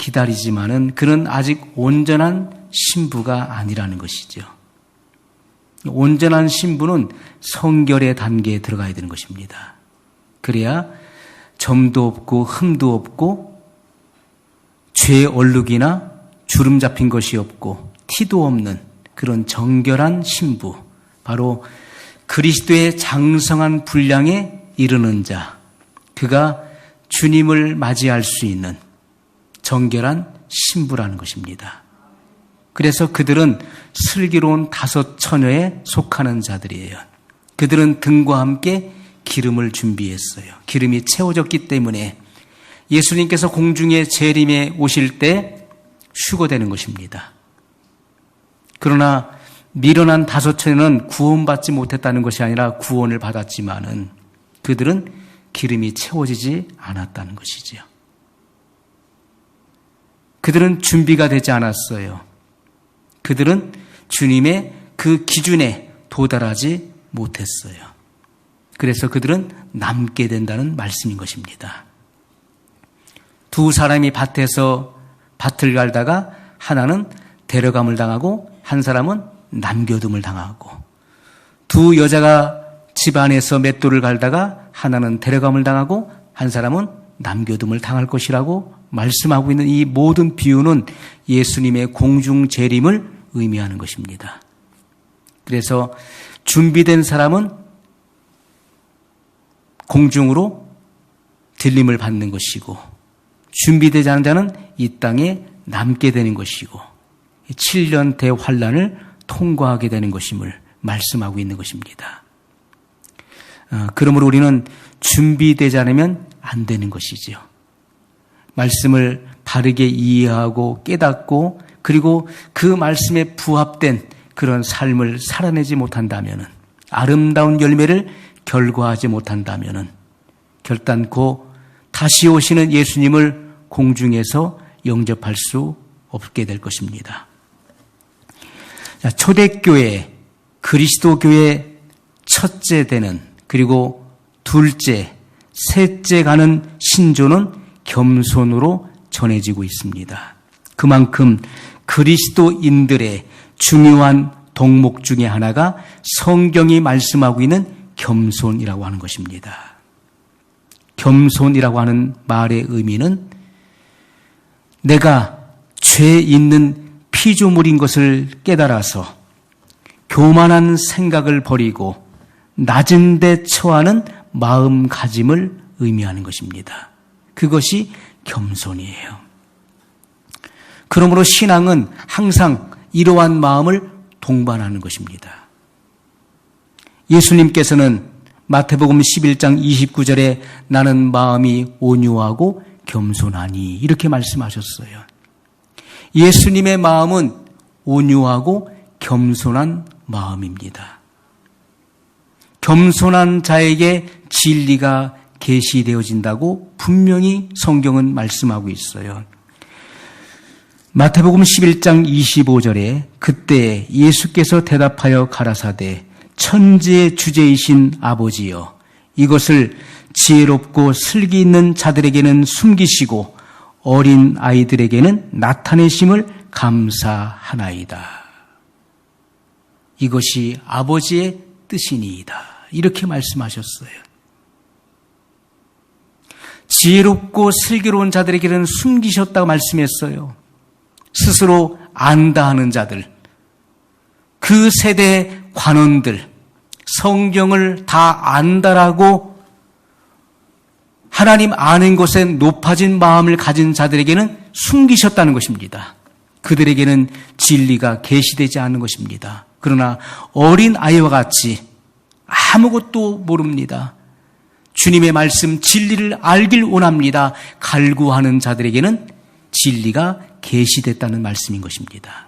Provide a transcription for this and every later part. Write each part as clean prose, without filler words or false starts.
기다리지만은 그는 아직 온전한 신부가 아니라는 것이죠. 온전한 신부는 성결의 단계에 들어가야 되는 것입니다. 그래야 점도 없고 흠도 없고 죄의 얼룩이나 주름 잡힌 것이 없고 티도 없는 그런 정결한 신부, 바로 그리스도의 장성한 분량에 이르는 자, 그가 주님을 맞이할 수 있는 정결한 신부라는 것입니다. 그래서 그들은 슬기로운 5 처녀에 속하는 자들이에요. 그들은 등과 함께 기름을 준비했어요. 기름이 채워졌기 때문에 예수님께서 공중에 재림에 오실 때 휴거되는 것입니다. 그러나 미련한 5 처녀는 구원받지 못했다는 것이 아니라 구원을 받았지만은 그들은 기름이 채워지지 않았다는 것이죠. 그들은 준비가 되지 않았어요. 그들은 주님의 그 기준에 도달하지 못했어요. 그래서 그들은 남게 된다는 말씀인 것입니다. 2 사람이 밭에서 밭을 갈다가 하나는 데려감을 당하고 한 사람은 남겨둠을 당하고, 2 여자가 집 안에서 맷돌을 갈다가 하나는 데려감을 당하고 한 사람은 남겨둠을 당할 것이라고 말씀하고 있는 이 모든 비유는 예수님의 공중 재림을 의미하는 것입니다. 그래서 준비된 사람은 공중으로 들림을 받는 것이고, 준비되지 않은 자는 이 땅에 남게 되는 것이고 7년 대환란을 통과하게 되는 것임을 말씀하고 있는 것입니다. 그러므로 우리는 준비되지 않으면 안 되는 것이지요. 말씀을 바르게 이해하고 깨닫고 그리고 그 말씀에 부합된 그런 삶을 살아내지 못한다면, 아름다운 열매를 결과하지 못한다면 결단코 다시 오시는 예수님을 공중에서 영접할 수 없게 될 것입니다. 초대교회, 그리스도교회 첫째 되는, 그리고 둘째, 셋째 가는 신조는 겸손으로 전해지고 있습니다. 그만큼 그리스도인들의 중요한 덕목 중에 하나가 성경이 말씀하고 있는 겸손이라고 하는 것입니다. 겸손이라고 하는 말의 의미는 내가 죄 있는 피조물인 것을 깨달아서 교만한 생각을 버리고 낮은 데 처하는 마음가짐을 의미하는 것입니다. 그것이 겸손이에요. 그러므로 신앙은 항상 이러한 마음을 동반하는 것입니다. 예수님께서는 마태복음 11장 29절에 나는 마음이 온유하고 겸손하니 이렇게 말씀하셨어요. 예수님의 마음은 온유하고 겸손한 마음입니다. 겸손한 자에게 진리가 계시되어진다고 분명히 성경은 말씀하고 있어요. 마태복음 11장 25절에 그때 예수께서 대답하여 가라사대 천지의 주제이신 아버지여, 이것을 지혜롭고 슬기 있는 자들에게는 숨기시고 어린 아이들에게는 나타내심을 감사하나이다. 이것이 아버지의 뜻이니이다. 이렇게 말씀하셨어요. 지혜롭고 슬기로운 자들에게는 숨기셨다고 말씀했어요. 스스로 안다 하는 자들, 그 세대 관원들, 성경을 다 안다라고 하나님 아는 것에 높아진 마음을 가진 자들에게는 숨기셨다는 것입니다. 그들에게는 진리가 계시되지 않는 것입니다. 그러나 어린 아이와 같이 아무것도 모릅니다. 주님의 말씀 진리를 알길 원합니다. 갈구하는 자들에게는 진리가 계시됐다는 말씀인 것입니다.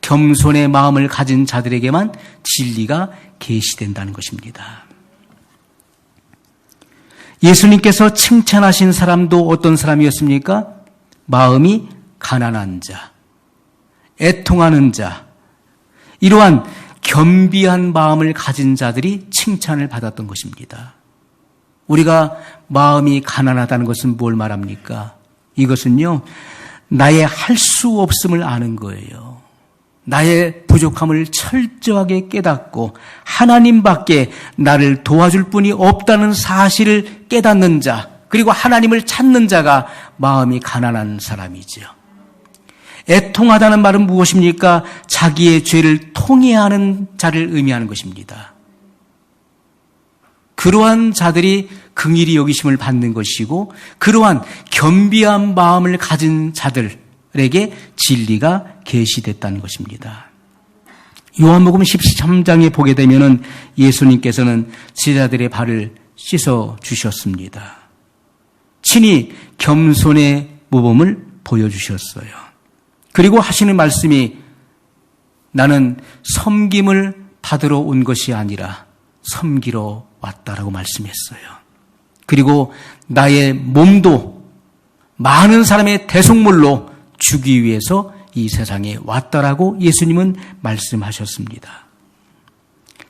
겸손의 마음을 가진 자들에게만 진리가 계시된다는 것입니다. 예수님께서 칭찬하신 사람도 어떤 사람이었습니까? 마음이 가난한 자, 애통하는 자, 이러한 겸비한 마음을 가진 자들이 칭찬을 받았던 것입니다. 우리가 마음이 가난하다는 것은 뭘 말합니까? 이것은요, 나의 할 수 없음을 아는 거예요. 나의 부족함을 철저하게 깨닫고 하나님밖에 나를 도와줄 분이 없다는 사실을 깨닫는 자, 그리고 하나님을 찾는 자가 마음이 가난한 사람이지요. 애통하다는 말은 무엇입니까? 자기의 죄를 통회하는 자를 의미하는 것입니다. 그러한 자들이 긍휼히 여기심을 받는 것이고, 그러한 겸비한 마음을 가진 자들에게 진리가 계시됐다는 것입니다. 요한복음 13장에 보게 되면은 예수님께서는 제자들의 발을 씻어 주셨습니다. 친히 겸손의 모범을 보여주셨어요. 그리고 하시는 말씀이 나는 섬김을 받으러 온 것이 아니라 섬기러 왔다라고 말씀했어요. 그리고 나의 몸도 많은 사람의 대속물로 주기 위해서 이 세상에 왔다라고 예수님은 말씀하셨습니다.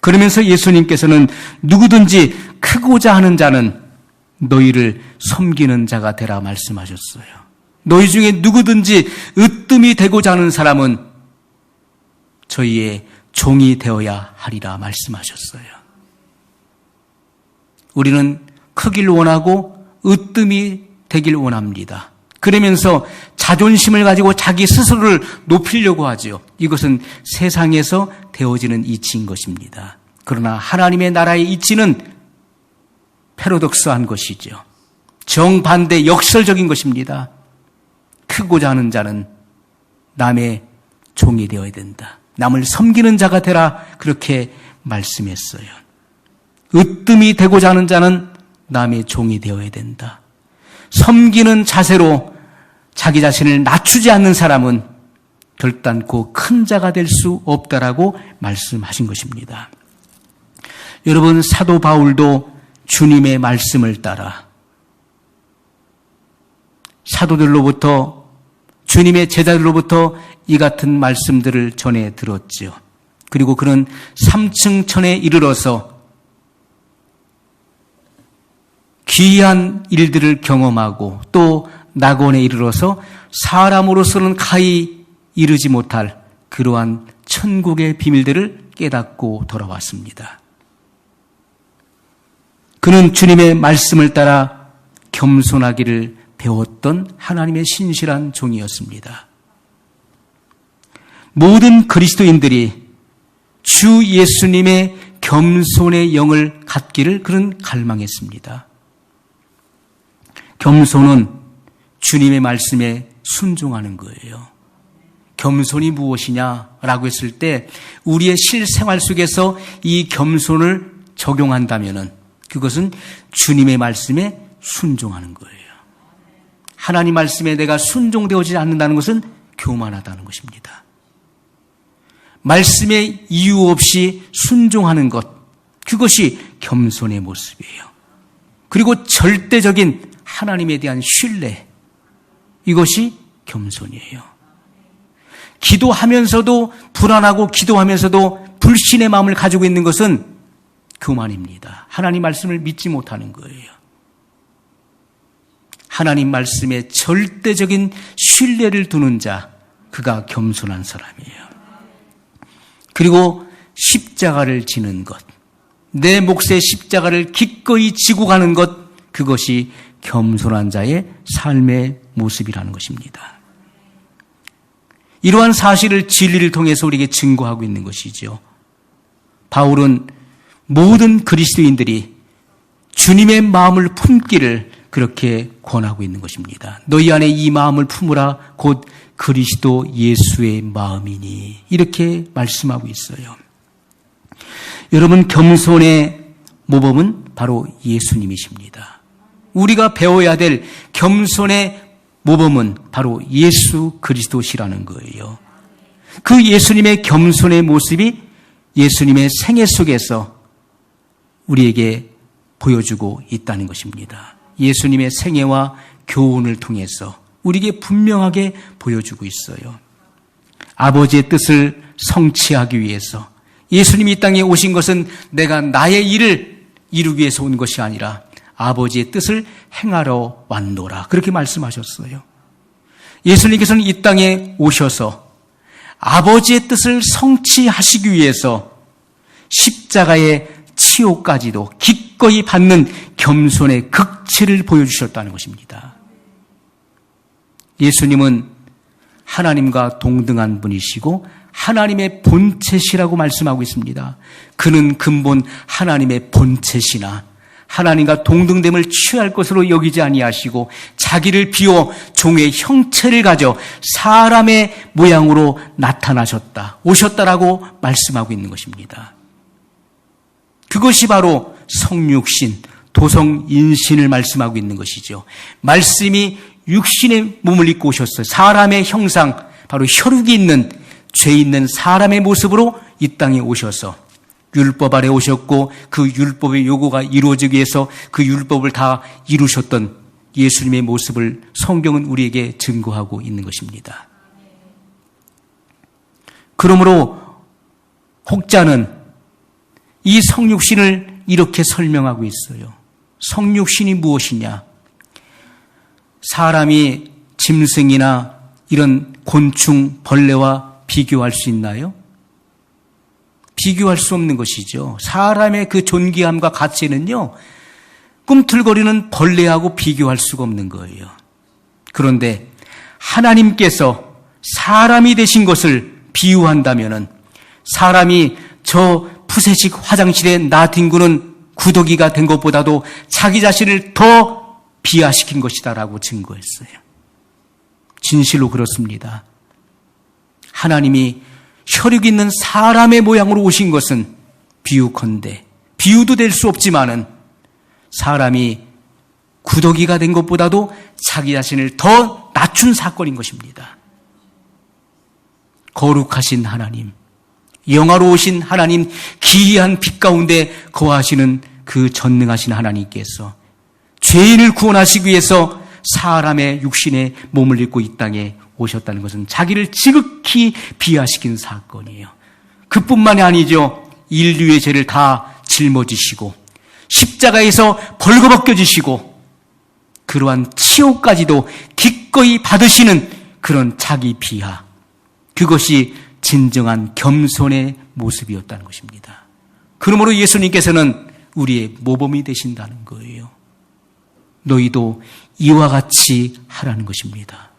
그러면서 예수님께서는 누구든지 크고자 하는 자는 너희를 섬기는 자가 되라 말씀하셨어요. 너희 중에 누구든지 으뜸이 되고자 하는 사람은 저희의 종이 되어야 하리라 말씀하셨어요. 우리는 크길 원하고 으뜸이 되길 원합니다. 그러면서 자존심을 가지고 자기 스스로를 높이려고 하죠. 이것은 세상에서 되어지는 이치인 것입니다. 그러나 하나님의 나라의 이치는 패러독스한 것이죠. 정반대 역설적인 것입니다. 크고자 하는 자는 남의 종이 되어야 된다. 남을 섬기는 자가 되라, 그렇게 말씀했어요. 으뜸이 되고자 하는 자는 남의 종이 되어야 된다. 섬기는 자세로 자기 자신을 낮추지 않는 사람은 결단코 큰 자가 될 수 없다라고 말씀하신 것입니다. 여러분, 사도 바울도 주님의 말씀을 따라 사도들로부터, 주님의 제자들로부터 이 같은 말씀들을 전해 들었지요. 그리고 그는 3층 천에 이르러서 귀한 일들을 경험하고 또 낙원에 이르러서 사람으로서는 가히 이르지 못할 그러한 천국의 비밀들을 깨닫고 돌아왔습니다. 그는 주님의 말씀을 따라 겸손하기를 배웠던 하나님의 신실한 종이었습니다. 모든 그리스도인들이 주 예수님의 겸손의 영을 갖기를 그는 갈망했습니다. 겸손은 주님의 말씀에 순종하는 거예요. 겸손이 무엇이냐라고 했을 때 우리의 실생활 속에서 이 겸손을 적용한다면은 그것은 주님의 말씀에 순종하는 거예요. 하나님 말씀에 내가 순종되어지지 않는다는 것은 교만하다는 것입니다. 말씀에 이유 없이 순종하는 것, 그것이 겸손의 모습이에요. 그리고 절대적인 하나님에 대한 신뢰, 이것이 겸손이에요. 기도하면서도 불안하고 기도하면서도 불신의 마음을 가지고 있는 것은 교만입니다. 하나님 말씀을 믿지 못하는 거예요. 하나님 말씀에 절대적인 신뢰를 두는 자, 그가 겸손한 사람이에요. 그리고 십자가를 지는 것, 내 몫의 십자가를 기꺼이 지고 가는 것, 그것이 겸손한 자의 삶의 모습이라는 것입니다. 이러한 사실을 진리를 통해서 우리에게 증거하고 있는 것이죠. 바울은 모든 그리스도인들이 주님의 마음을 품기를 그렇게 권하고 있는 것입니다. 너희 안에 이 마음을 품으라, 곧 그리스도 예수의 마음이니, 이렇게 말씀하고 있어요. 여러분, 겸손의 모범은 바로 예수님이십니다. 우리가 배워야 될 겸손의 모범은 바로 예수 그리스도시라는 거예요. 그 예수님의 겸손의 모습이 예수님의 생애 속에서 우리에게 보여주고 있다는 것입니다. 예수님의 생애와 교훈을 통해서 우리에게 분명하게 보여주고 있어요. 아버지의 뜻을 성취하기 위해서 예수님이 이 땅에 오신 것은 내가 나의 일을 이루기 위해서 온 것이 아니라 아버지의 뜻을 행하러 왔노라, 그렇게 말씀하셨어요. 예수님께서는 이 땅에 오셔서 아버지의 뜻을 성취하시기 위해서 십자가의 치욕까지도 기꺼이 받는 겸손의 극치를 보여주셨다는 것입니다. 예수님은 하나님과 동등한 분이시고 하나님의 본체시라고 말씀하고 있습니다. 그는 근본 하나님의 본체시나 하나님과 동등됨을 취할 것으로 여기지 아니하시고 자기를 비워 종의 형체를 가져 사람의 모양으로 나타나셨다, 오셨다라고 말씀하고 있는 것입니다. 그것이 바로 성육신, 도성인신을 말씀하고 있는 것이죠. 말씀이 육신의 몸을 입고 오셨어요. 사람의 형상, 바로 혈육이 있는 죄 있는 사람의 모습으로 이 땅에 오셔서 율법 아래 오셨고 그 율법의 요구가 이루어지기 위해서 그 율법을 다 이루셨던 예수님의 모습을 성경은 우리에게 증거하고 있는 것입니다. 그러므로 혹자는 이 성육신을 이렇게 설명하고 있어요. 성육신이 무엇이냐? 사람이 짐승이나 이런 곤충, 벌레와 비교할 수 있나요? 비교할 수 없는 것이죠. 사람의 그 존귀함과 가치는요, 꿈틀거리는 벌레하고 비교할 수가 없는 거예요. 그런데 하나님께서 사람이 되신 것을 비유한다면은 사람이 저 푸세식 화장실에 나 뒹구는 구더기가 된 것보다도 자기 자신을 더 비하시킨 것이다라고 증거했어요. 진실로 그렇습니다. 하나님이 혈육 있는 사람의 모양으로 오신 것은 비유컨대, 비유도 될 수 없지만은 사람이 구더기가 된 것보다도 자기 자신을 더 낮춘 사건인 것입니다. 거룩하신 하나님, 영화로우신 하나님, 기이한 빛 가운데 거하시는 그 전능하신 하나님께서 죄인을 구원하시기 위해서 사람의 육신의 몸을 입고 이 땅에 오셨다는 것은 자기를 지극히 비하시킨 사건이에요. 그뿐만이 아니죠. 인류의 죄를 다 짊어지시고 십자가에서 벌거벗겨지시고 그러한 치욕까지도 기꺼이 받으시는 그런 자기 비하, 그것이 진정한 겸손의 모습이었다는 것입니다. 그러므로 예수님께서는 우리의 모범이 되신다는 거예요. 너희도 이와 같이 하라는 것입니다.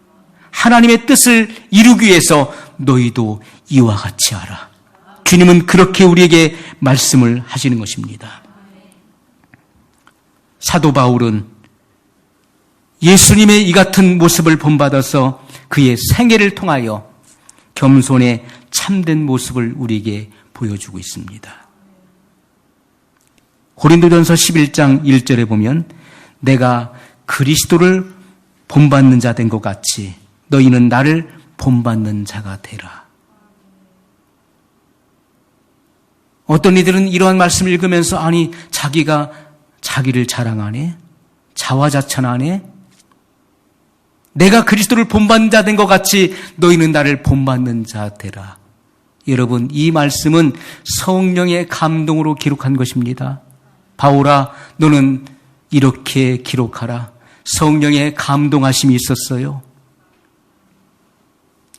하나님의 뜻을 이루기 위해서 너희도 이와 같이 하라. 주님은 그렇게 우리에게 말씀을 하시는 것입니다. 사도 바울은 예수님의 이 같은 모습을 본받아서 그의 생애를 통하여 겸손의 참된 모습을 우리에게 보여주고 있습니다. 고린도전서 11장 1절에 보면 내가 그리스도를 본받는 자 된 것 같이 너희는 나를 본받는 자가 되라. 어떤 이들은 이러한 말씀을 읽으면서 아니 자기가 자기를 자랑하네? 자화자찬하네? 내가 그리스도를 본받는 자 된 것 같이 너희는 나를 본받는 자 되라. 여러분, 이 말씀은 성령의 감동으로 기록한 것입니다. 바울아, 너는 이렇게 기록하라. 성령의 감동하심이 있었어요.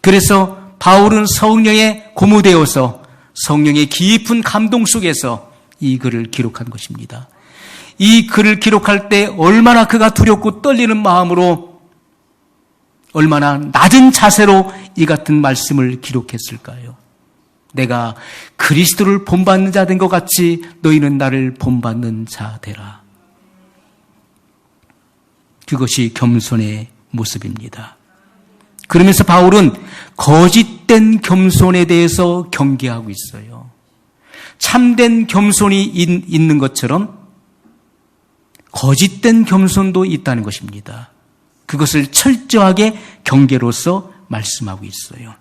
그래서 바울은 성령에 고무되어서 성령의 깊은 감동 속에서 이 글을 기록한 것입니다. 이 글을 기록할 때 얼마나 그가 두렵고 떨리는 마음으로 얼마나 낮은 자세로 이 같은 말씀을 기록했을까요? 내가 그리스도를 본받는 자 된 것 같이 너희는 나를 본받는 자 되라. 그것이 겸손의 모습입니다. 그러면서 바울은 거짓된 겸손에 대해서 경계하고 있어요. 참된 겸손이 있는 것처럼 거짓된 겸손도 있다는 것입니다. 그것을 철저하게 경계로서 말씀하고 있어요.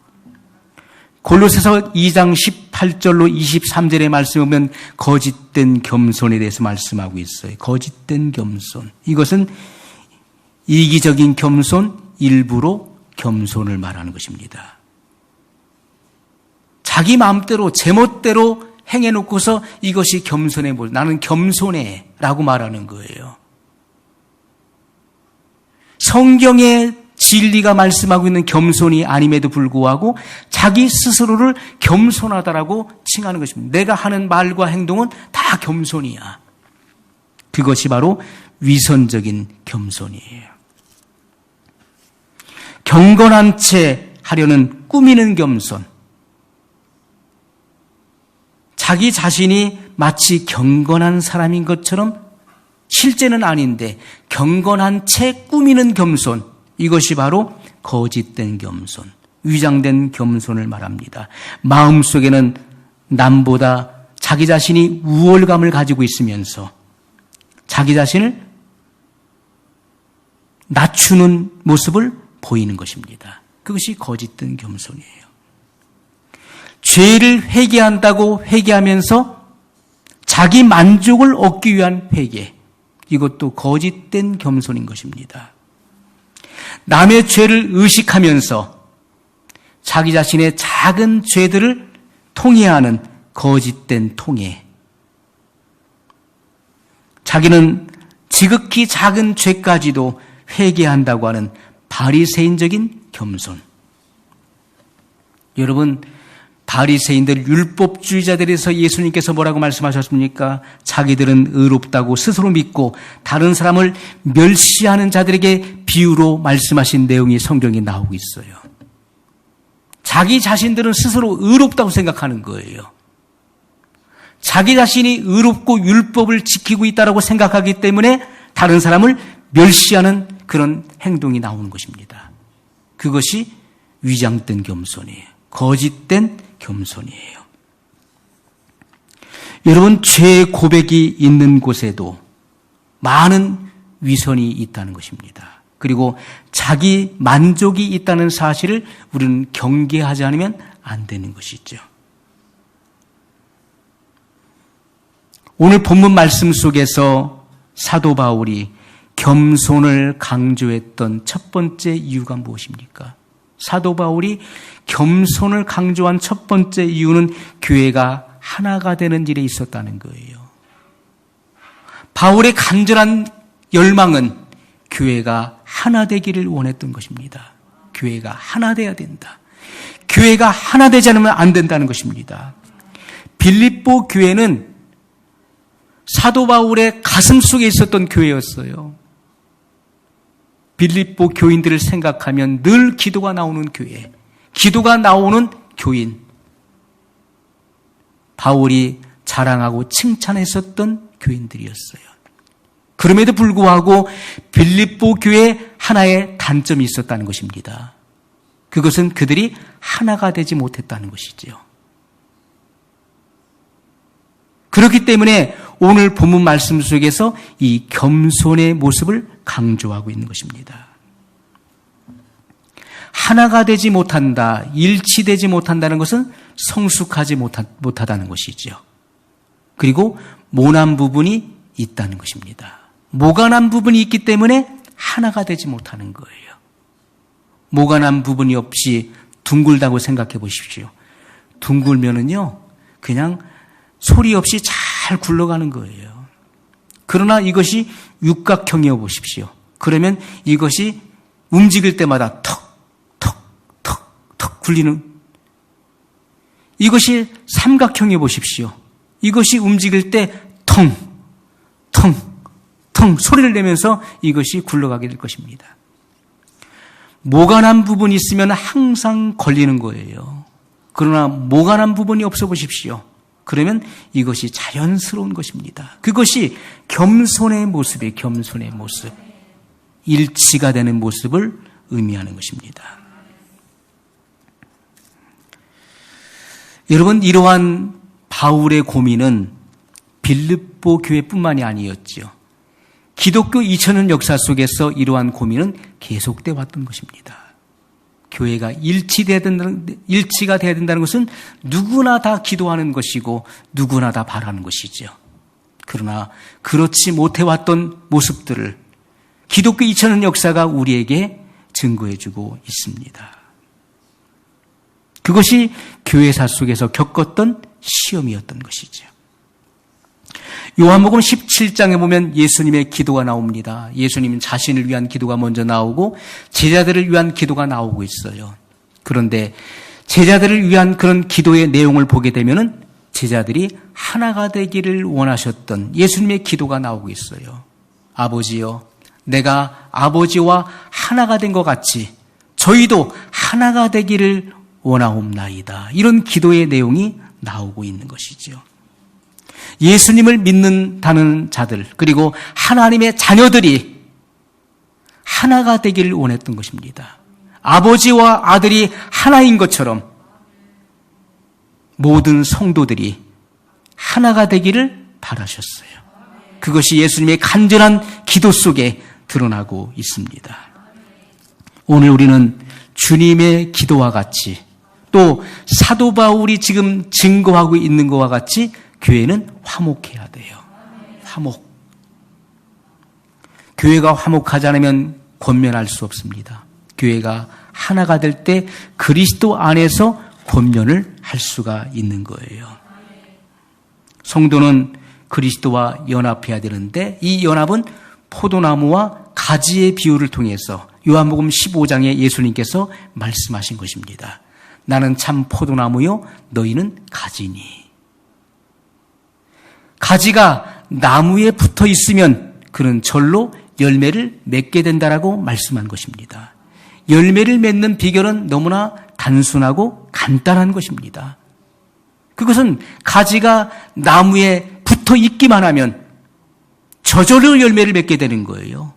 골로새서 2장 18절로 23절의 말씀을 보면 거짓된 겸손에 대해서 말씀하고 있어요. 거짓된 겸손. 이것은 이기적인 겸손, 일부러 겸손을 말하는 것입니다. 자기 마음대로 제멋대로 행해놓고서 이것이 겸손해 보여. 나는 겸손해 라고 말하는 거예요. 성경의 진리가 말씀하고 있는 겸손이 아님에도 불구하고 자기 스스로를 겸손하다라고 칭하는 것입니다. 내가 하는 말과 행동은 다 겸손이야. 그것이 바로 위선적인 겸손이에요. 경건한 채 하려는 꾸미는 겸손. 자기 자신이 마치 경건한 사람인 것처럼 실제는 아닌데 경건한 채 꾸미는 겸손. 이것이 바로 거짓된 겸손, 위장된 겸손을 말합니다. 마음속에는 남보다 자기 자신이 우월감을 가지고 있으면서 자기 자신을 낮추는 모습을 보이는 것입니다. 그것이 거짓된 겸손이에요. 죄를 회개한다고 회개하면서 자기 만족을 얻기 위한 회개, 이것도 거짓된 겸손인 것입니다. 남의 죄를 의식하면서 자기 자신의 작은 죄들을 통회하는 거짓된 통회. 자기는 지극히 작은 죄까지도 회개한다고 하는 바리새인적인 겸손. 여러분, 바리새인들, 율법주의자들에서 예수님께서 뭐라고 말씀하셨습니까? 자기들은 의롭다고 스스로 믿고 다른 사람을 멸시하는 자들에게 비유로 말씀하신 내용이 성경에 나오고 있어요. 자기 자신들은 스스로 의롭다고 생각하는 거예요. 자기 자신이 의롭고 율법을 지키고 있다고 생각하기 때문에 다른 사람을 멸시하는 그런 행동이 나오는 것입니다. 그것이 위장된 겸손이에요. 거짓된 겸손이에요. 여러분, 죄의 고백이 있는 곳에도 많은 위선이 있다는 것입니다. 그리고 자기 만족이 있다는 사실을 우리는 경계하지 않으면 안 되는 것이죠. 오늘 본문 말씀 속에서 사도 바울이 겸손을 강조했던 첫 번째 이유가 무엇입니까? 사도 바울이 겸손을 강조한 첫 번째 이유는 교회가 하나가 되는 일에 있었다는 거예요. 바울의 간절한 열망은 교회가 하나 되기를 원했던 것입니다. 교회가 하나 돼야 된다. 교회가 하나 되지 않으면 안 된다는 것입니다. 빌립보 교회는 사도 바울의 가슴 속에 있었던 교회였어요. 빌립보 교인들을 생각하면 늘 기도가 나오는 교회, 기도가 나오는 교인, 바울이 자랑하고 칭찬했었던 교인들이었어요. 그럼에도 불구하고 빌립보 교회에 하나의 단점이 있었다는 것입니다. 그것은 그들이 하나가 되지 못했다는 것이죠. 그렇기 때문에 오늘 본문 말씀 속에서 이 겸손의 모습을 강조하고 있는 것입니다. 하나가 되지 못한다, 일치되지 못한다는 것은 성숙하지 못하다는 것이죠. 그리고 모난 부분이 있다는 것입니다. 모가난 부분이 있기 때문에 하나가 되지 못하는 거예요. 모가난 부분이 없이 둥글다고 생각해 보십시오. 둥글면은요, 그냥 소리 없이 잘 굴러가는 거예요. 그러나 이것이 육각형이어 보십시오. 그러면 이것이 움직일 때마다 턱, 턱, 턱, 턱 굴리는, 이것이 삼각형이어 보십시오. 이것이 움직일 때 텅, 텅, 텅 소리를 내면서 이것이 굴러가게 될 것입니다. 모가난 부분이 있으면 항상 걸리는 거예요. 그러나 모가난 부분이 없어 보십시오. 그러면 이것이 자연스러운 것입니다. 그것이 겸손의 모습이에요. 겸손의 모습. 일치가 되는 모습을 의미하는 것입니다. 여러분, 이러한 바울의 고민은 빌립보 교회뿐만이 아니었죠. 기독교 2000년 역사 속에서 이러한 고민은 계속되어 왔던 것입니다. 교회가 일치가 되어야 된다는 것은 누구나 다 기도하는 것이고 누구나 다 바라는 것이죠. 그러나 그렇지 못해왔던 모습들을 기독교 2000년 역사가 우리에게 증거해주고 있습니다. 그것이 교회사 속에서 겪었던 시험이었던 것이죠. 요한복음 17장에 보면 예수님의 기도가 나옵니다. 예수님은 자신을 위한 기도가 먼저 나오고 제자들을 위한 기도가 나오고 있어요. 그런데 제자들을 위한 그런 기도의 내용을 보게 되면은 제자들이 하나가 되기를 원하셨던 예수님의 기도가 나오고 있어요. 아버지여, 내가 아버지와 하나가 된 것 같이 저희도 하나가 되기를 원하옵나이다. 이런 기도의 내용이 나오고 있는 것이죠. 예수님을 믿는다는 자들, 그리고 하나님의 자녀들이 하나가 되기를 원했던 것입니다. 아버지와 아들이 하나인 것처럼 모든 성도들이 하나가 되기를 바라셨어요. 그것이 예수님의 간절한 기도 속에 드러나고 있습니다. 오늘 우리는 주님의 기도와 같이 또 사도 바울이 지금 증거하고 있는 것과 같이 교회는 화목해야 돼요. 화목. 교회가 화목하지 않으면 권면할 수 없습니다. 교회가 하나가 될 때 그리스도 안에서 권면을 할 수가 있는 거예요. 성도는 그리스도와 연합해야 되는데 이 연합은 포도나무와 가지의 비유를 통해서 요한복음 15장에 예수님께서 말씀하신 것입니다. 나는 참 포도나무요 너희는 가지니. 가지가 나무에 붙어 있으면 그는 절로 열매를 맺게 된다라고 말씀한 것입니다. 열매를 맺는 비결은 너무나 단순하고 간단한 것입니다. 그것은 가지가 나무에 붙어 있기만 하면 저절로 열매를 맺게 되는 거예요.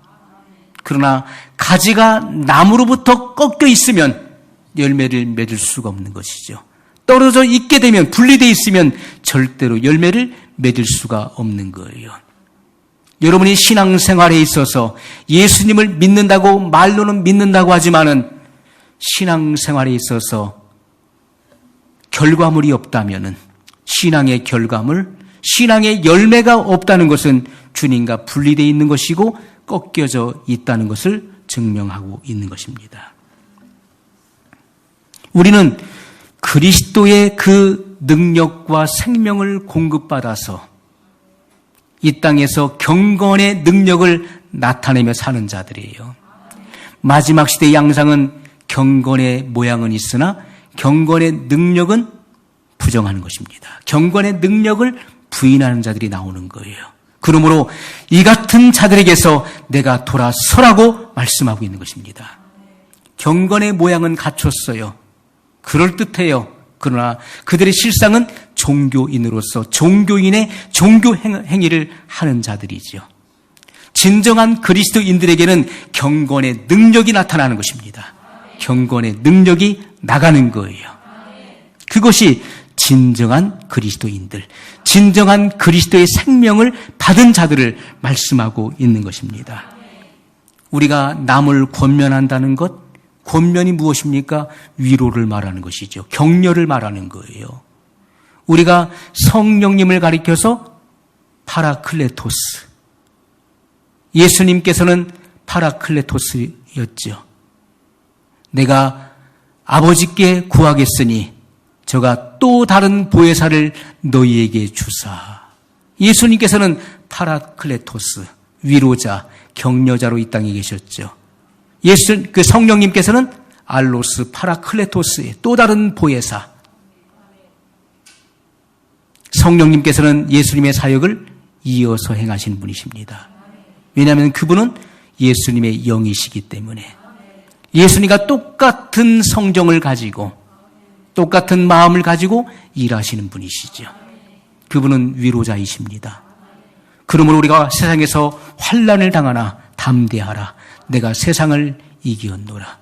그러나 가지가 나무로부터 꺾여 있으면 열매를 맺을 수가 없는 것이죠. 떨어져 있게 되면, 분리되어 있으면 절대로 열매를 맺을 수가 없는 거예요. 여러분이 신앙생활에 있어서 예수님을 믿는다고 말로는 믿는다고 하지만은 신앙생활에 있어서 결과물이 없다면은 신앙의 결과물, 신앙의 열매가 없다는 것은 주님과 분리되어 있는 것이고 꺾여져 있다는 것을 증명하고 있는 것입니다. 우리는 그리스도의 그 능력과 생명을 공급받아서 이 땅에서 경건의 능력을 나타내며 사는 자들이에요. 마지막 시대의 양상은 경건의 모양은 있으나 경건의 능력은 부정하는 것입니다. 경건의 능력을 부인하는 자들이 나오는 거예요. 그러므로 이 같은 자들에게서 내가 돌아서라고 말씀하고 있는 것입니다. 경건의 모양은 갖췄어요. 그럴듯해요. 그러나 그들의 실상은 종교인으로서 종교인의 종교 행위를 하는 자들이죠. 진정한 그리스도인들에게는 경건의 능력이 나타나는 것입니다. 경건의 능력이 나가는 거예요. 그것이 진정한 그리스도인들, 진정한 그리스도의 생명을 받은 자들을 말씀하고 있는 것입니다. 우리가 남을 권면한다는 것, 권면이 무엇입니까? 위로를 말하는 것이죠. 격려를 말하는 거예요. 우리가 성령님을 가리켜서 파라클레토스, 예수님께서는 파라클레토스였죠. 내가 아버지께 구하겠으니 저가 또 다른 보혜사를 너희에게 주사. 예수님께서는 파라클레토스, 위로자, 격려자로 이 땅에 계셨죠. 그 성령님께서는 알로스 파라클레토스의 또 다른 보혜사. 성령님께서는 예수님의 사역을 이어서 행하신 분이십니다. 왜냐하면 그분은 예수님의 영이시기 때문에 예수님과 똑같은 성정을 가지고 똑같은 마음을 가지고 일하시는 분이시죠. 그분은 위로자이십니다. 그러므로 우리가 세상에서 환난을 당하나 담대하라. 내가 세상을 이기었노라.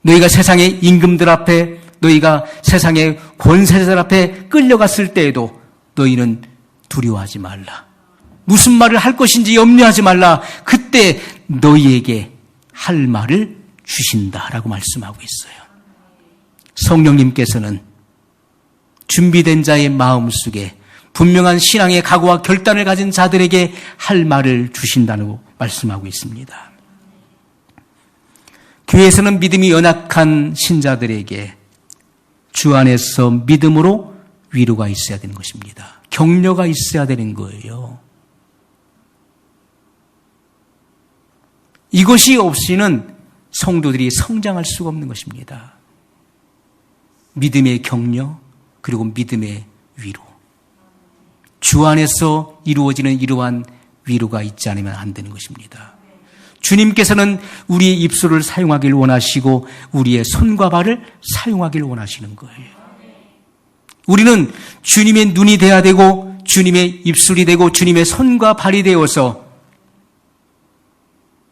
너희가 세상의 임금들 앞에, 너희가 세상의 권세자들 앞에 끌려갔을 때에도 너희는 두려워하지 말라. 무슨 말을 할 것인지 염려하지 말라. 그때 너희에게 할 말을 주신다라고 말씀하고 있어요. 성령님께서는 준비된 자의 마음속에 분명한 신앙의 각오와 결단을 가진 자들에게 할 말을 주신다고 말씀하고 있습니다. 교회에서는 믿음이 연약한 신자들에게 주 안에서 믿음으로 위로가 있어야 되는 것입니다. 격려가 있어야 되는 거예요. 이것이 없이는 성도들이 성장할 수가 없는 것입니다. 믿음의 격려, 그리고 믿음의 위로. 주 안에서 이루어지는 이러한 위로가 있지 않으면 안 되는 것입니다. 주님께서는 우리의 입술을 사용하길 원하시고 우리의 손과 발을 사용하길 원하시는 거예요. 우리는 주님의 눈이 되어야 되고 주님의 입술이 되고 주님의 손과 발이 되어서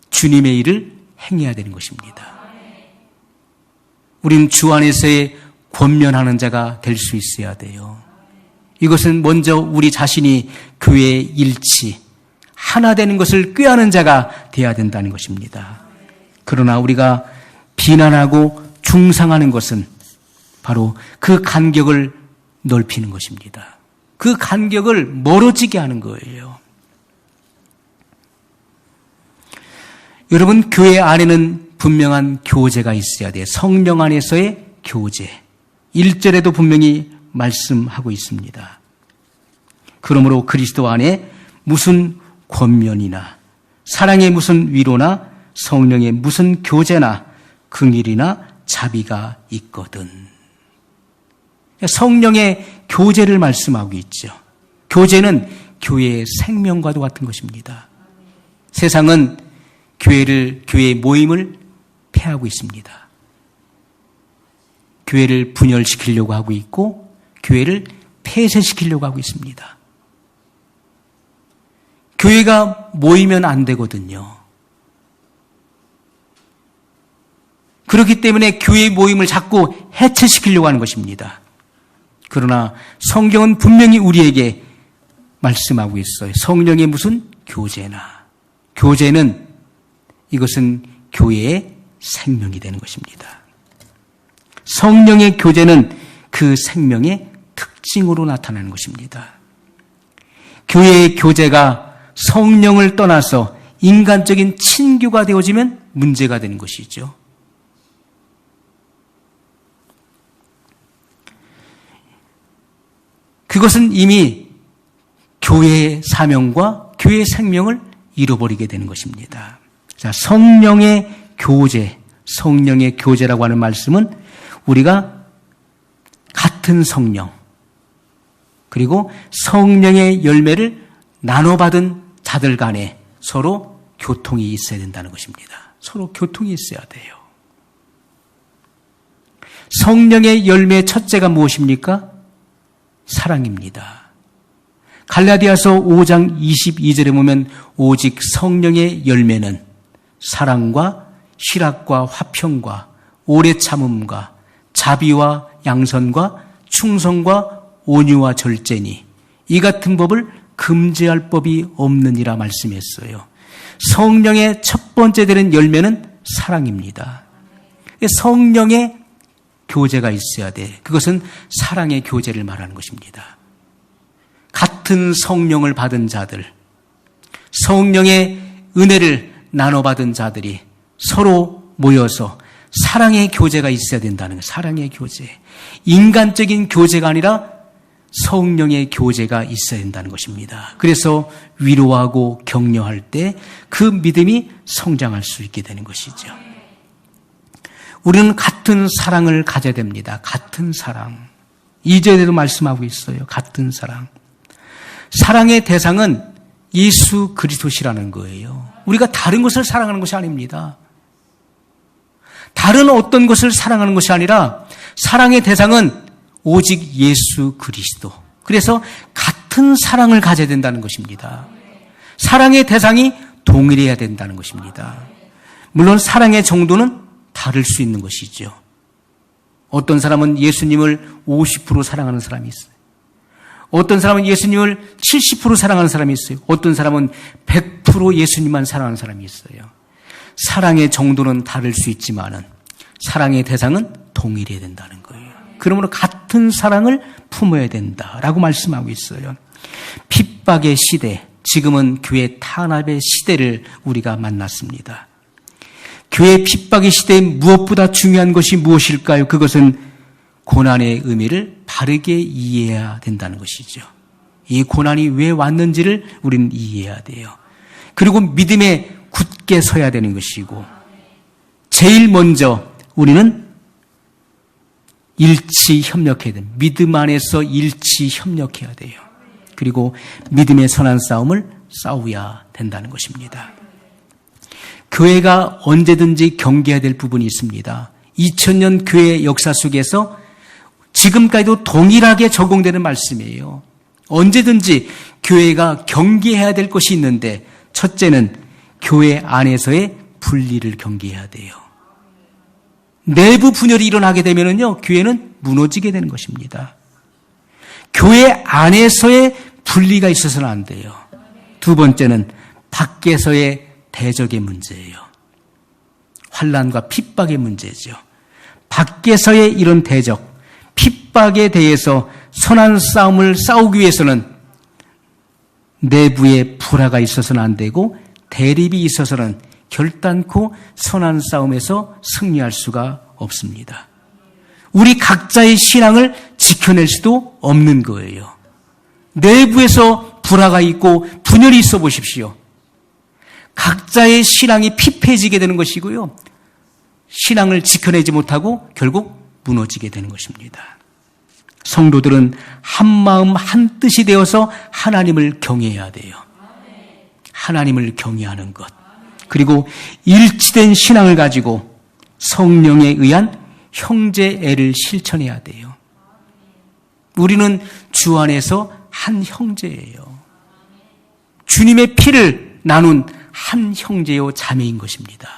주님의 일을 행해야 되는 것입니다. 우리는 주 안에서의 권면하는 자가 될 수 있어야 돼요. 이것은 먼저 우리 자신이 교회의 일치, 하나 되는 것을 꾀하는 자가 되어야 된다는 것입니다. 그러나 우리가 비난하고 중상하는 것은 바로 그 간격을 넓히는 것입니다. 그 간격을 멀어지게 하는 거예요. 여러분, 교회 안에는 분명한 교제가 있어야 돼요. 성령 안에서의 교제. 1절에도 분명히 말씀하고 있습니다. 그러므로 그리스도 안에 무슨 권면이나 사랑의 무슨 위로나 성령의 무슨 교제나 긍휼이나 자비가 있거든. 성령의 교제를 말씀하고 있죠. 교제는 교회의 생명과도 같은 것입니다. 세상은 교회의 모임을 폐하고 있습니다. 교회를 분열시키려고 하고 있고 교회를 폐쇄시키려고 하고 있습니다. 교회가 모이면 안 되거든요. 그렇기 때문에 교회 모임을 자꾸 해체시키려고 하는 것입니다. 그러나 성경은 분명히 우리에게 말씀하고 있어요. 성령의 무슨 교제나. 교제는 이것은 교회의 생명이 되는 것입니다. 성령의 교제는 그 생명의 특징으로 나타나는 것입니다. 교회의 교제가 성령을 떠나서 인간적인 친교가 되어지면 문제가 되는 것이죠. 그것은 이미 교회의 사명과 교회의 생명을 잃어버리게 되는 것입니다. 자, 성령의 교제라고 하는 말씀은 우리가 같은 성령, 그리고 성령의 열매를 나눠받은 자들 간에 서로 교통이 있어야 된다는 것입니다. 서로 교통이 있어야 돼요. 성령의 열매의 첫째가 무엇입니까? 사랑입니다. 갈라디아서 5장 22절에 보면 오직 성령의 열매는 사랑과 희락과 화평과 오래 참음과 자비와 양선과 충성과 온유와 절제니 이 같은 법을 금지할 법이 없느니라 말씀했어요. 성령의 첫 번째 되는 열매는 사랑입니다. 성령의 교제가 있어야 돼. 그것은 사랑의 교제를 말하는 것입니다. 같은 성령을 받은 자들, 성령의 은혜를 나눠받은 자들이 서로 모여서 사랑의 교제가 있어야 된다는 거예요. 사랑의 교제. 인간적인 교제가 아니라 성령의 교제가 있어야 된다는 것입니다. 그래서 위로하고 격려할 때 그 믿음이 성장할 수 있게 되는 것이죠. 우리는 같은 사랑을 가져야 됩니다. 같은 사랑. 2절에도 말씀하고 있어요. 같은 사랑. 사랑의 대상은 예수 그리스도시라는 거예요. 우리가 다른 것을 사랑하는 것이 아닙니다. 다른 어떤 것을 사랑하는 것이 아니라 사랑의 대상은 오직 예수 그리스도. 그래서 같은 사랑을 가져야 된다는 것입니다. 사랑의 대상이 동일해야 된다는 것입니다. 물론 사랑의 정도는 다를 수 있는 것이죠. 어떤 사람은 예수님을 50% 사랑하는 사람이 있어요. 어떤 사람은 예수님을 70% 사랑하는 사람이 있어요. 어떤 사람은 100% 예수님만 사랑하는 사람이 있어요. 사랑의 정도는 다를 수 있지만은 사랑의 대상은 동일해야 된다는 거예요. 그러므로 같은 사랑을 품어야 된다라고 말씀하고 있어요. 핍박의 시대, 지금은 교회 탄압의 시대를 우리가 만났습니다. 교회 핍박의 시대에 무엇보다 중요한 것이 무엇일까요? 그것은 고난의 의미를 바르게 이해해야 된다는 것이죠. 이 고난이 왜 왔는지를 우리는 이해해야 돼요. 그리고 믿음에 굳게 서야 되는 것이고, 제일 먼저 우리는 일치 협력해야 됩니다. 믿음 안에서 일치 협력해야 돼요. 그리고 믿음의 선한 싸움을 싸워야 된다는 것입니다. 교회가 언제든지 경계해야 될 부분이 있습니다. 2000년 교회 역사 속에서 지금까지도 동일하게 적용되는 말씀이에요. 언제든지 교회가 경계해야 될 것이 있는데, 첫째는 교회 안에서의 분리를 경계해야 돼요. 내부 분열이 일어나게 되면요, 교회는 무너지게 되는 것입니다. 교회 안에서의 분리가 있어서는 안 돼요. 두 번째는 밖에서의 대적의 문제예요. 환난과 핍박의 문제죠. 밖에서의 이런 대적, 핍박에 대해서 선한 싸움을 싸우기 위해서는 내부에 불화가 있어서는 안 되고 대립이 있어서는 결단코 선한 싸움에서 승리할 수가 없습니다. 우리 각자의 신앙을 지켜낼 수도 없는 거예요. 내부에서 불화가 있고 분열이 있어 보십시오. 각자의 신앙이 피폐해지게 되는 것이고요. 신앙을 지켜내지 못하고 결국 무너지게 되는 것입니다. 성도들은 한 마음 한 뜻이 되어서 하나님을 경외해야 돼요. 하나님을 경외하는 것. 그리고 일치된 신앙을 가지고 성령에 의한 형제애를 실천해야 돼요. 우리는 주 안에서 한 형제예요. 주님의 피를 나눈 한 형제요 자매인 것입니다.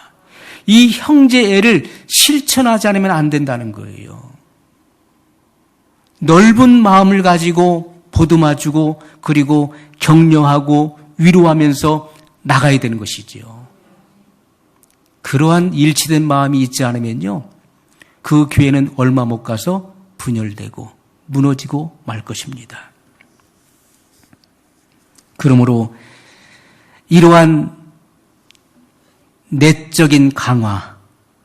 이 형제애를 실천하지 않으면 안 된다는 거예요. 넓은 마음을 가지고 보듬어주고 그리고 격려하고 위로하면서 나가야 되는 것이지요. 그러한 일치된 마음이 있지 않으면요, 그 교회는 얼마 못 가서 분열되고 무너지고 말 것입니다. 그러므로 이러한 내적인 강화,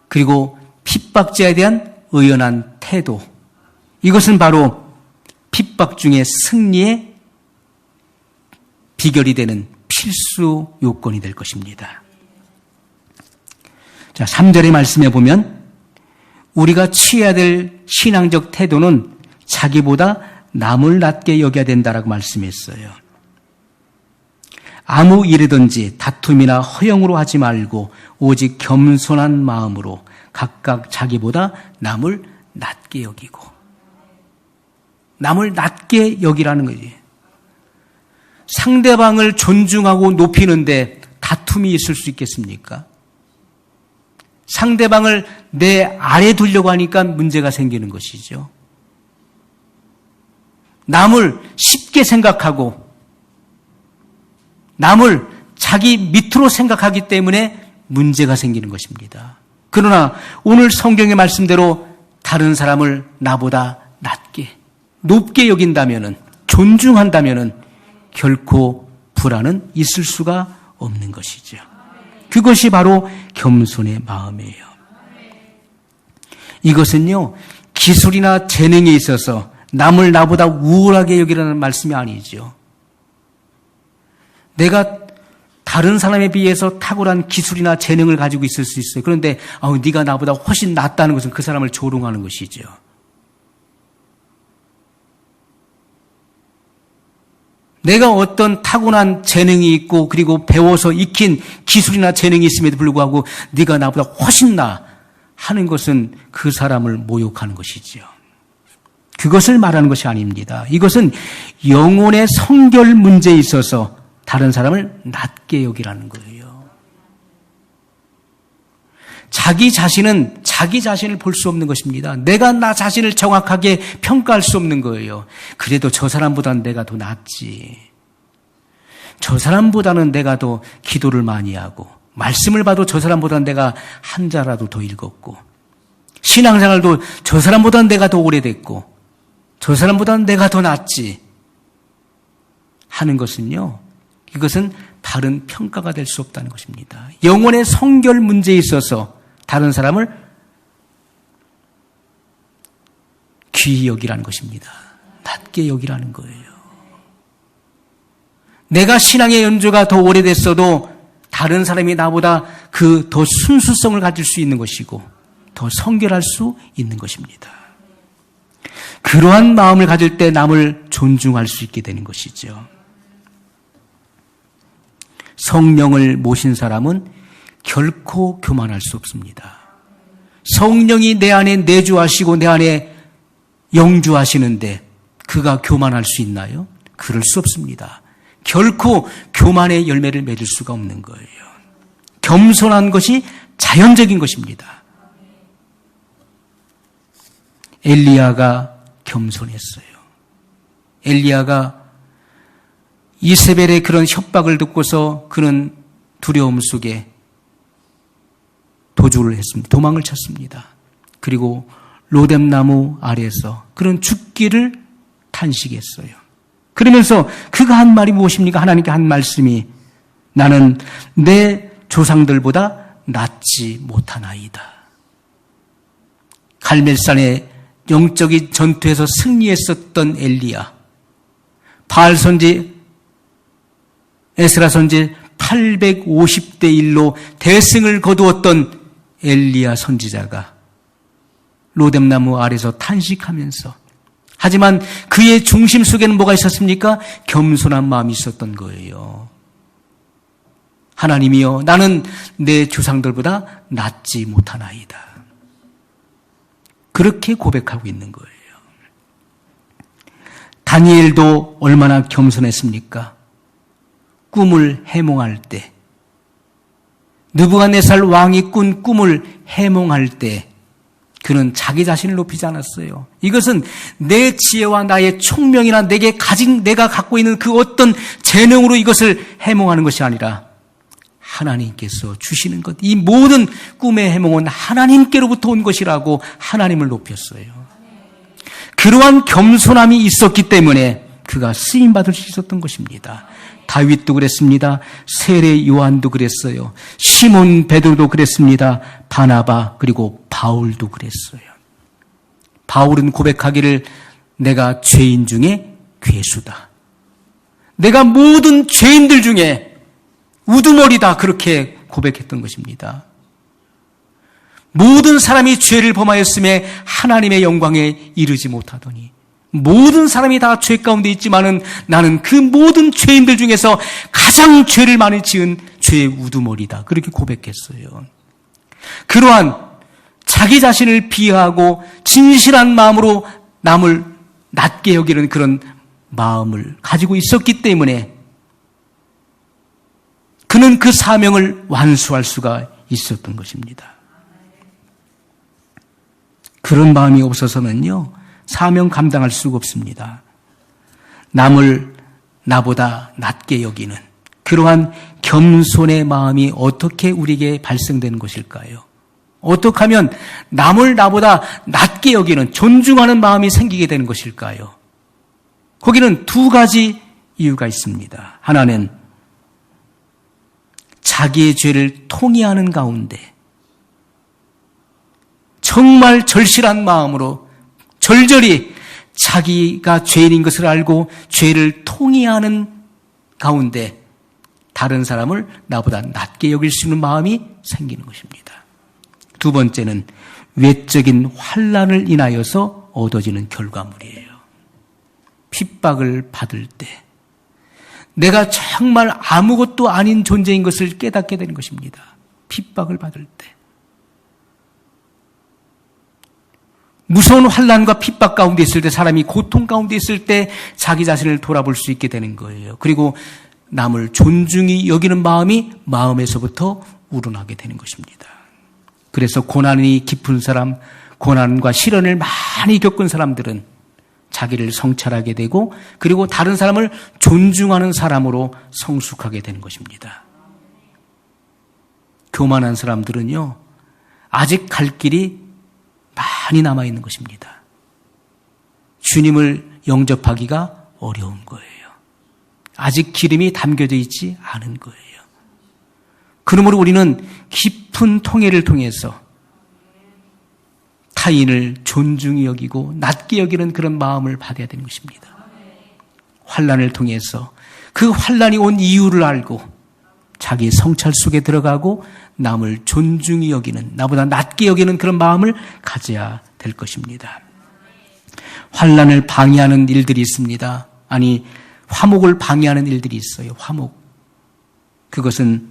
그리고 핍박자에 대한 의연한 태도, 이것은 바로 핍박 중에 승리의 비결이 되는 필수 요건이 될 것입니다. 자, 3절의 말씀에 보면 우리가 취해야 될 신앙적 태도는 자기보다 남을 낮게 여겨야 된다라고 말씀했어요. 아무 일이든지 다툼이나 허영으로 하지 말고 오직 겸손한 마음으로 각각 자기보다 남을 낮게 여기고, 남을 낮게 여기라는 거지. 상대방을 존중하고 높이는데 다툼이 있을 수 있겠습니까? 상대방을 내 아래 두려고 하니까 문제가 생기는 것이죠. 남을 쉽게 생각하고 남을 자기 밑으로 생각하기 때문에 문제가 생기는 것입니다. 그러나 오늘 성경의 말씀대로 다른 사람을 나보다 낮게, 높게 여긴다면은, 존중한다면은 결코 불안은 있을 수가 없는 것이죠. 그것이 바로 겸손의 마음이에요. 이것은요, 기술이나 재능에 있어서 남을 나보다 우월하게 여기라는 말씀이 아니죠. 내가 다른 사람에 비해서 탁월한 기술이나 재능을 가지고 있을 수 있어요. 그런데 네가 나보다 훨씬 낫다는 것은 그 사람을 조롱하는 것이죠. 내가 어떤 타고난 재능이 있고 그리고 배워서 익힌 기술이나 재능이 있음에도 불구하고 네가 나보다 훨씬 나 하는 것은 그 사람을 모욕하는 것이죠. 그것을 말하는 것이 아닙니다. 이것은 영혼의 성결 문제에 있어서 다른 사람을 낮게 여기라는 거예요. 자기 자신은 자기 자신을 볼 수 없는 것입니다. 내가 나 자신을 정확하게 평가할 수 없는 거예요. 그래도 저 사람보다는 내가 더 낫지. 저 사람보다는 내가 더 기도를 많이 하고, 말씀을 봐도 저 사람보다는 내가 한 자라도 더 읽었고, 신앙생활도 저 사람보다는 내가 더 오래됐고, 저 사람보다는 내가 더 낫지 하는 것은요, 이것은 바른 평가가 될 수 없다는 것입니다. 영혼의 성결 문제에 있어서 다른 사람을 귀히 여기라는 것입니다. 낮게 여기라는 거예요. 내가 신앙의 연조가 더 오래됐어도 다른 사람이 나보다 그 더 순수성을 가질 수 있는 것이고 더 성결할 수 있는 것입니다. 그러한 마음을 가질 때 남을 존중할 수 있게 되는 것이죠. 성령을 모신 사람은 결코 교만할 수 없습니다. 성령이 내 안에 내주하시고 내 안에 영주하시는데 그가 교만할 수 있나요? 그럴 수 없습니다. 결코 교만의 열매를 맺을 수가 없는 거예요. 겸손한 것이 자연적인 것입니다. 엘리야가 겸손했어요. 엘리야가 이세벨의 그런 협박을 듣고서 그는 두려움 속에 도주를 했습니다. 도망을 쳤습니다. 그리고 로뎀나무 아래에서 그는 죽기를 탄식했어요. 그러면서 그가 한 말이 무엇입니까? 하나님께 한 말씀이 나는 내 조상들보다 낫지 못하나이다. 갈멜산의 영적인 전투에서 승리했었던 엘리야, 바알 선지, 에스라 선지 850대 1로 대승을 거두었던 엘리야 선지자가 로뎀나무 아래서 탄식하면서, 하지만 그의 중심 속에는 뭐가 있었습니까? 겸손한 마음이 있었던 거예요. 하나님이여, 나는 내 조상들보다 낫지 못하나이다. 그렇게 고백하고 있는 거예요. 다니엘도 얼마나 겸손했습니까? 꿈을 해몽할 때, 느부갓네살 왕이 꾼 꿈을 해몽할 때 그는 자기 자신을 높이지 않았어요. 이것은 내 지혜와 나의 총명이나 내가 갖고 있는 그 어떤 재능으로 이것을 해몽하는 것이 아니라 하나님께서 주시는 것, 이 모든 꿈의 해몽은 하나님께로부터 온 것이라고 하나님을 높였어요. 그러한 겸손함이 있었기 때문에 그가 쓰임받을 수 있었던 것입니다. 다윗도 그랬습니다. 세례 요한도 그랬어요. 시몬 베드로도 그랬습니다. 바나바 그리고 바울도 그랬어요. 바울은 고백하기를 내가 죄인 중에 괴수다. 내가 모든 죄인들 중에 우두머리다, 그렇게 고백했던 것입니다. 모든 사람이 죄를 범하였음에 하나님의 영광에 이르지 못하더니, 모든 사람이 다 죄 가운데 있지만은 나는 그 모든 죄인들 중에서 가장 죄를 많이 지은 죄의 우두머리다, 그렇게 고백했어요. 그러한 자기 자신을 비하하고 진실한 마음으로 남을 낮게 여기는 그런 마음을 가지고 있었기 때문에 그는 그 사명을 완수할 수가 있었던 것입니다. 그런 마음이 없어서는요, 사명 감당할 수가 없습니다. 남을 나보다 낮게 여기는 그러한 겸손의 마음이 어떻게 우리에게 발생되는 것일까요? 어떻게 하면 남을 나보다 낮게 여기는, 존중하는 마음이 생기게 되는 것일까요? 거기는 두 가지 이유가 있습니다. 하나는 자기의 죄를 통회하는 가운데 정말 절실한 마음으로 절절히 자기가 죄인인 것을 알고 죄를 통회하는 가운데 다른 사람을 나보다 낮게 여길 수 있는 마음이 생기는 것입니다. 두 번째는 외적인 환난을 인하여서 얻어지는 결과물이에요. 핍박을 받을 때 내가 정말 아무것도 아닌 존재인 것을 깨닫게 되는 것입니다. 핍박을 받을 때. 무서운 환난과 핍박 가운데 있을 때, 사람이 고통 가운데 있을 때 자기 자신을 돌아볼 수 있게 되는 거예요. 그리고 남을 존중히 여기는 마음이 마음에서부터 우러나게 되는 것입니다. 그래서 고난이 깊은 사람, 고난과 시련을 많이 겪은 사람들은 자기를 성찰하게 되고, 그리고 다른 사람을 존중하는 사람으로 성숙하게 되는 것입니다. 교만한 사람들은요, 아직 갈 길이 많이 남아있는 것입니다. 주님을 영접하기가 어려운 거예요. 아직 기름이 담겨져 있지 않은 거예요. 그러므로 우리는 깊은 통회를 통해서 타인을 존중히 여기고 낮게 여기는 그런 마음을 받아야 되는 것입니다. 환난을 통해서 그 환난이 온 이유를 알고 자기 성찰 속에 들어가고 남을 존중히 여기는, 나보다 낮게 여기는 그런 마음을 가져야 될 것입니다. 환난을 방해하는 일들이 있습니다. 아니, 화목을 방해하는 일들이 있어요. 화목. 그것은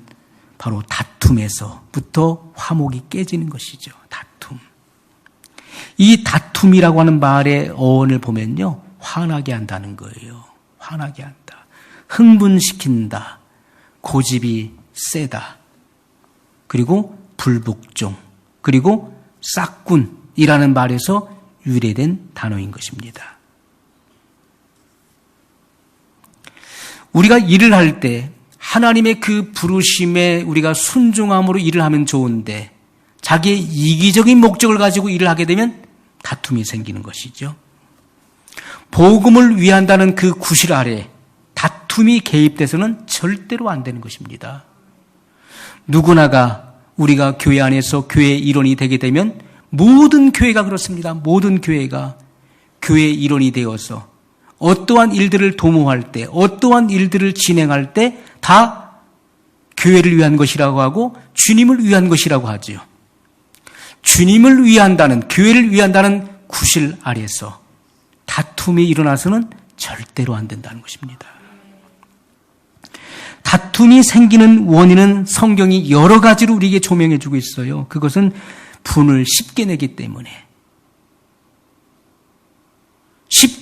바로 다툼에서부터 화목이 깨지는 것이죠. 다툼. 이 다툼이라고 하는 말의 어원을 보면요, 화나게 한다는 거예요. 화나게 한다. 흥분시킨다. 고집이 세다. 그리고 불복종. 그리고 싹군이라는 말에서 유래된 단어인 것입니다. 우리가 일을 할 때 하나님의 그 부르심에 우리가 순종함으로 일을 하면 좋은데 자기의 이기적인 목적을 가지고 일을 하게 되면 다툼이 생기는 것이죠. 복음을 위한다는 그 구실 아래 다툼이 개입돼서는 절대로 안 되는 것입니다. 누구나가 우리가 교회 안에서 교회의 일원이 되게 되면 모든 교회가 그렇습니다. 모든 교회가 교회의 일원이 되어서 어떠한 일들을 도모할 때, 어떠한 일들을 진행할 때 다 교회를 위한 것이라고 하고 주님을 위한 것이라고 하지요. 주님을 위한다는, 교회를 위한다는 구실 아래서 다툼이 일어나서는 절대로 안 된다는 것입니다. 다툼이 생기는 원인은 성경이 여러 가지로 우리에게 조명해 주고 있어요. 그것은 분을 쉽게 내기 때문에.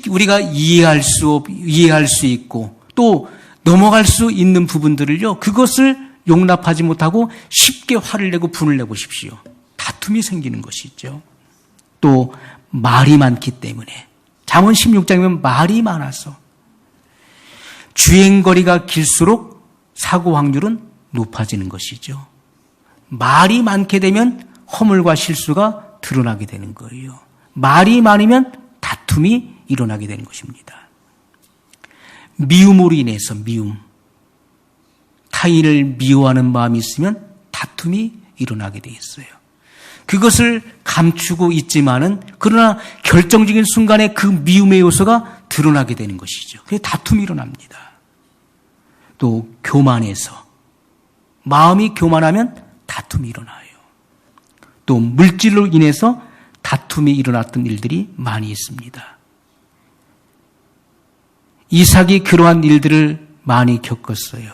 우리가 이해할 수 있고 또 넘어갈 수 있는 부분들을요, 그것을 용납하지 못하고 쉽게 화를 내고 분을 내보십시오. 다툼이 생기는 것이죠. 또 말이 많기 때문에. 잠언 16장이면 말이 많아서 주행거리가 길수록 사고 확률은 높아지는 것이죠. 말이 많게 되면 허물과 실수가 드러나게 되는 거예요. 말이 많으면 다툼이 일어나게 되는 것입니다. 미움으로 인해서 타인을 미워하는 마음이 있으면 다툼이 일어나게 돼 있어요. 그것을 감추고 있지만은 그러나 결정적인 순간에 그 미움의 요소가 드러나게 되는 것이죠. 그래서 다툼이 일어납니다. 또 교만해서 마음이 교만하면 다툼이 일어나요. 또 물질로 인해서 다툼이 일어났던 일들이 많이 있습니다. 이삭이 그러한 일들을 많이 겪었어요.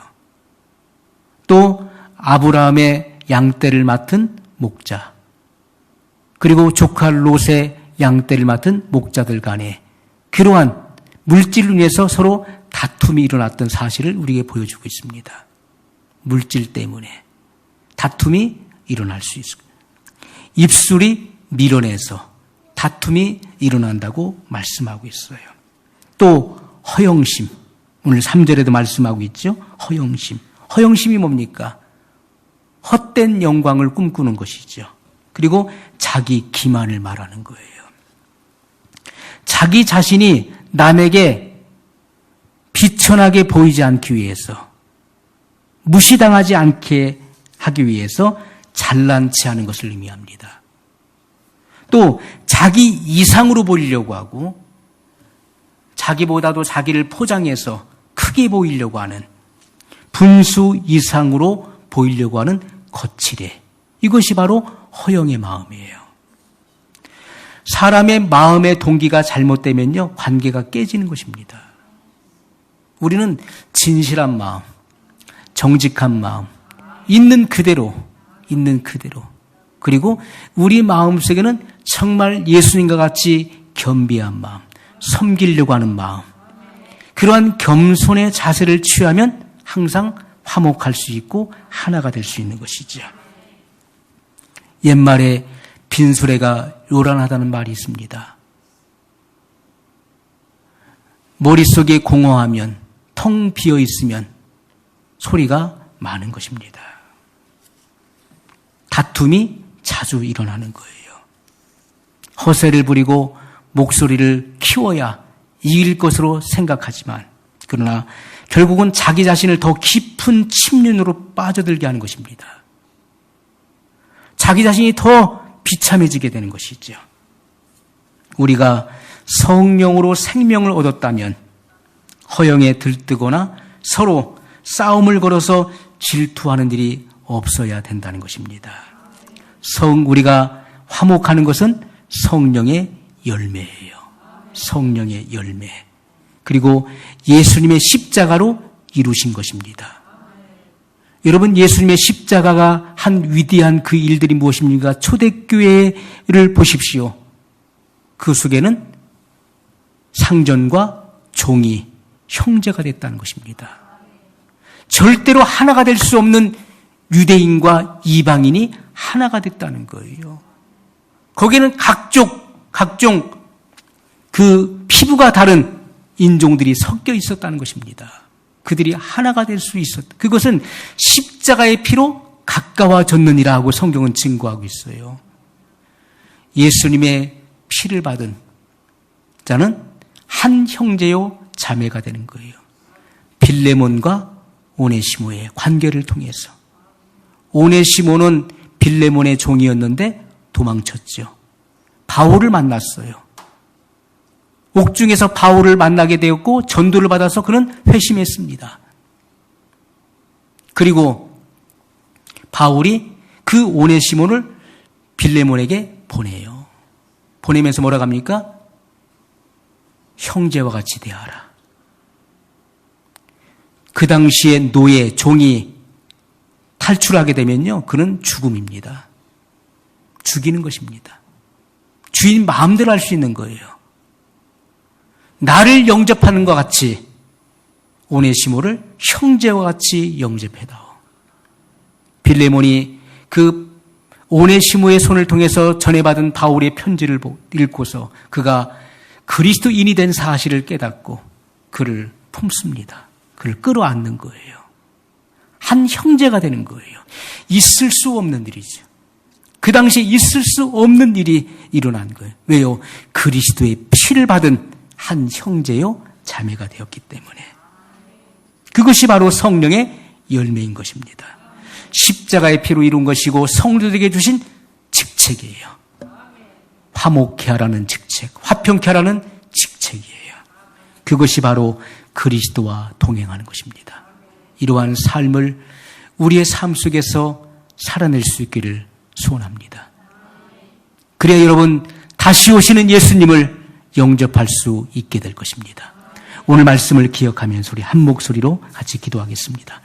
또 아브라함의 양떼를 맡은 목자, 그리고 조카 롯의 양떼를 맡은 목자들 간에 그러한 물질로 인해서 서로 다툼이 일어났던 사실을 우리에게 보여주고 있습니다. 물질 때문에 다툼이 일어날 수 있습니다. 입술이 밀어내서 다툼이 일어난다고 말씀하고 있어요. 또 허영심, 오늘 3절에도 말씀하고 있죠. 허영심. 허영심이 뭡니까? 헛된 영광을 꿈꾸는 것이죠. 그리고 자기 기만을 말하는 거예요. 자기 자신이 남에게 비천하게 보이지 않기 위해서, 무시당하지 않게 하기 위해서 잘난 체하는 것을 의미합니다. 또 자기 이상으로 보이려고 하고 자기보다도 자기를 포장해서 크게 보이려고 하는, 분수 이상으로 보이려고 하는 거칠애, 이것이 바로 허영의 마음이에요. 사람의 마음의 동기가 잘못되면요, 관계가 깨지는 것입니다. 우리는 진실한 마음, 정직한 마음, 있는 그대로, 그리고 우리 마음속에는 정말 예수님과 같이 겸비한 마음, 섬기려고 하는 마음, 그러한 겸손의 자세를 취하면 항상 화목할 수 있고 하나가 될 수 있는 것이죠. 옛말에 빈수레가 요란하다는 말이 있습니다. 머릿속에 공허하면, 텅 비어 있으면 소리가 많은 것입니다. 다툼이 자주 일어나는 거예요. 허세를 부리고 목소리를 키워야 이길 것으로 생각하지만, 그러나 결국은 자기 자신을 더 깊은 침륜으로 빠져들게 하는 것입니다. 자기 자신이 더 비참해지게 되는 것이죠. 우리가 성령으로 생명을 얻었다면 허영에 들뜨거나 서로 싸움을 걸어서 질투하는 일이 없어야 된다는 것입니다. 우리가 화목하는 것은 성령의 열매예요. 성령의 열매. 그리고 예수님의 십자가로 이루신 것입니다. 여러분, 예수님의 십자가가 한 위대한 그 일들이 무엇입니까? 초대교회를 보십시오. 그 속에는 상전과 종이 형제가 됐다는 것입니다. 절대로 하나가 될 수 없는 유대인과 이방인이 하나가 됐다는 거예요. 거기에는 각종 그 피부가 다른 인종들이 섞여 있었다는 것입니다. 그들이 하나가 될 수 있었다. 그것은 십자가의 피로 가까워졌느니라 하고 성경은 증거하고 있어요. 예수님의 피를 받은 자는 한 형제요 자매가 되는 거예요. 빌레몬과 오네시모의 관계를 통해서. 오네시모는 빌레몬의 종이었는데 도망쳤죠. 바울을 만났어요. 옥중에서 바울을 만나게 되었고 전도를 받아서 그는 회심했습니다. 그리고 바울이 그 오네시모를 빌레몬에게 보내요. 보내면서 뭐라고 합니까? 형제와 같이 대하라. 그 당시에 노예, 종이 탈출하게 되면요, 그는 죽음입니다. 죽이는 것입니다. 주인 마음대로 할 수 있는 거예요. 나를 영접하는 것 같이 오네시모를 형제와 같이 영접해다오. 빌레몬이 그 오네시모의 손을 통해서 전해받은 바울의 편지를 읽고서 그가 그리스도인이 된 사실을 깨닫고 그를 품습니다. 그를 끌어안는 거예요. 한 형제가 되는 거예요. 있을 수 없는 일이죠. 그 당시에 있을 수 없는 일이 일어난 거예요. 왜요? 그리스도의 피를 받은 한 형제요 자매가 되었기 때문에. 그것이 바로 성령의 열매인 것입니다. 십자가의 피로 이룬 것이고 성도들에게 주신 직책이에요. 화목케 하라는 직책, 화평케 하라는 직책이에요. 그것이 바로 그리스도와 동행하는 것입니다. 이러한 삶을 우리의 삶 속에서 살아낼 수 있기를 소원합니다. 그래야 여러분 다시 오시는 예수님을 영접할 수 있게 될 것입니다. 오늘 말씀을 기억하면서 우리 한 목소리로 같이 기도하겠습니다.